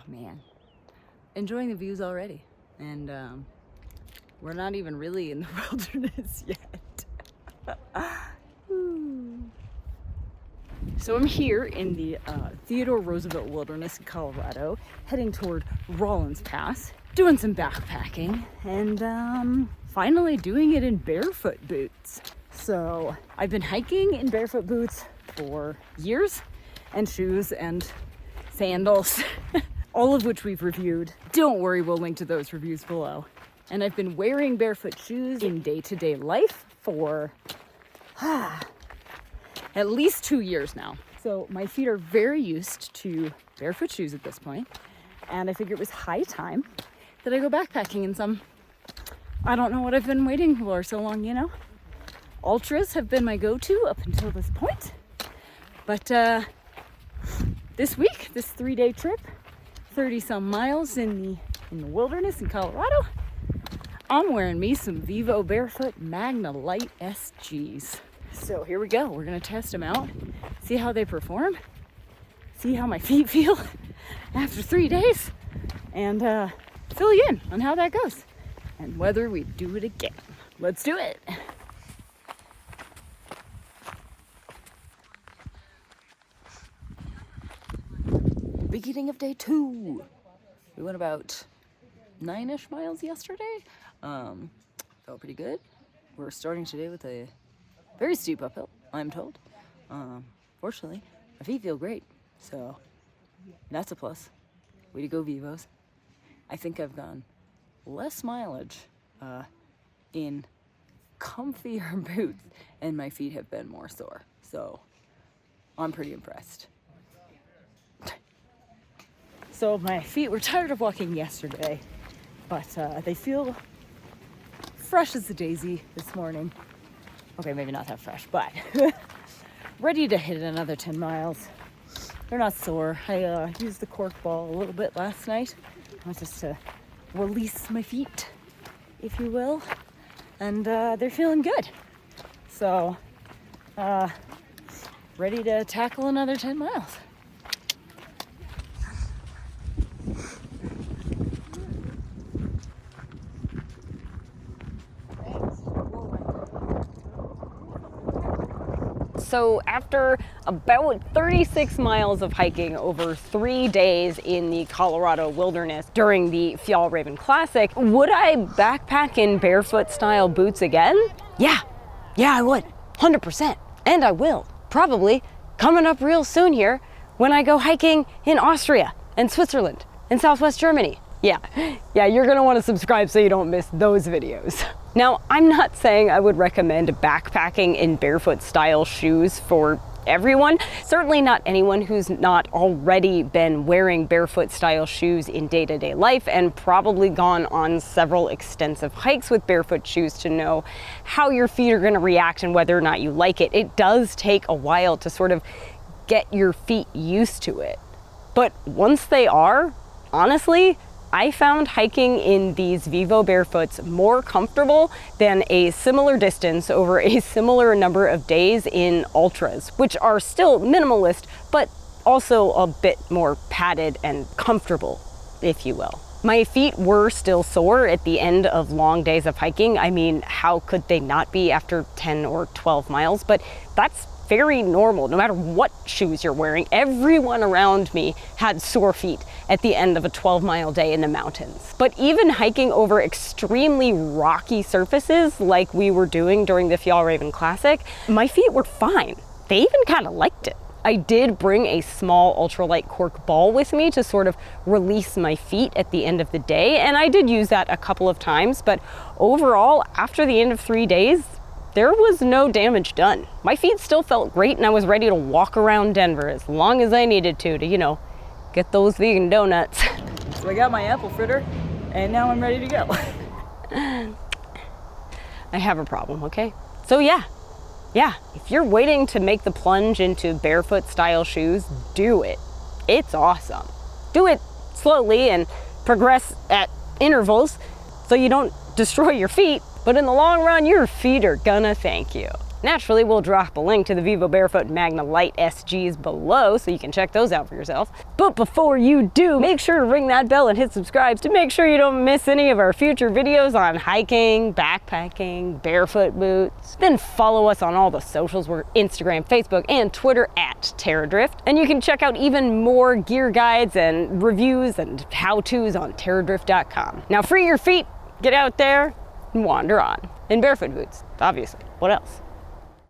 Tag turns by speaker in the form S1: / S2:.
S1: man, enjoying the views already. And we're not even really in the wilderness yet. So I'm here in the Theodore Roosevelt Wilderness in Colorado, heading toward Rawlins Pass, doing some backpacking, and finally doing it in barefoot boots. So I've been hiking in barefoot boots for years, and shoes and sandals, all of which we've reviewed. Don't worry, we'll link to those reviews below. And I've been wearing barefoot shoes in day-to-day life for at least 2 years now. So my feet are very used to barefoot shoes at this point, and I figured it was high time that I go backpacking in some. I don't know what I've been waiting for so long, you know? Ultras have been my go-to up until this point, but this week, this 3-day trip, 30-some miles in the wilderness in Colorado, I'm wearing me some Vivobarefoot Magna Lite SGs. So here we go. We're gonna test them out, see how they perform, see how my feet feel after 3 days, and fill you in on how that goes and whether we do it again. Let's do it. Beginning of day 2. We went about 9-ish miles yesterday. Felt pretty good. We're starting today with a very steep uphill, I'm told. Fortunately, my feet feel great, so that's a plus. Way to go, Vivos. I think I've gone less mileage in comfier boots, and my feet have been more sore, so I'm pretty impressed. So my feet were tired of walking yesterday, but they feel fresh as a daisy this morning. Okay, maybe not that fresh, but ready to hit another 10 miles. They're not sore. I used the cork ball a little bit last night, just to release my feet, if you will, and they're feeling good. So, ready to tackle another 10 miles. So after about 36 miles of hiking over 3 days in the Colorado wilderness during the Fjallraven Classic, would I backpack in barefoot style boots again? Yeah, I would, 100%. And I will, probably coming up real soon here when I go hiking in Austria and Switzerland and Southwest Germany. Yeah, you're gonna wanna subscribe so you don't miss those videos. Now, I'm not saying I would recommend backpacking in barefoot style shoes for everyone. Certainly not anyone who's not already been wearing barefoot style shoes in day-to-day life and probably gone on several extensive hikes with barefoot shoes to know how your feet are gonna react and whether or not you like it. It does take a while to sort of get your feet used to it. But once they are, honestly, I found hiking in these Vivobarefoots more comfortable than a similar distance over a similar number of days in Ultras, which are still minimalist, but also a bit more padded and comfortable, if you will. My feet were still sore at the end of long days of hiking. I mean, how could they not be after 10 or 12 miles? But that's very normal, no matter what shoes you're wearing. Everyone around me had sore feet at the end of a 12-mile day in the mountains. But even hiking over extremely rocky surfaces like we were doing during the Fjallraven Classic, my feet were fine. They even kind of liked it. I did bring a small ultralight cork ball with me to sort of release my feet at the end of the day, and I did use that a couple of times, but overall, after the end of 3 days, there was no damage done. My feet still felt great, and I was ready to walk around Denver as long as I needed to, you know, get those vegan donuts. So I got my apple fritter, and now I'm ready to go. I have a problem, okay? So yeah, if you're waiting to make the plunge into barefoot style shoes, do it. It's awesome. Do it slowly and progress at intervals so you don't destroy your feet, but in the long run, your feet are gonna thank you. Naturally, we'll drop a link to the Vivobarefoot Magna Lite SGs below so you can check those out for yourself. But before you do, make sure to ring that bell and hit subscribe to make sure you don't miss any of our future videos on hiking, backpacking, barefoot boots. Then follow us on all the socials. We're Instagram, Facebook, and Twitter at Terradrift. And you can check out even more gear guides and reviews and how-tos on terradrift.com. Now free your feet, get out there, and wander on. In barefoot boots, obviously. What else?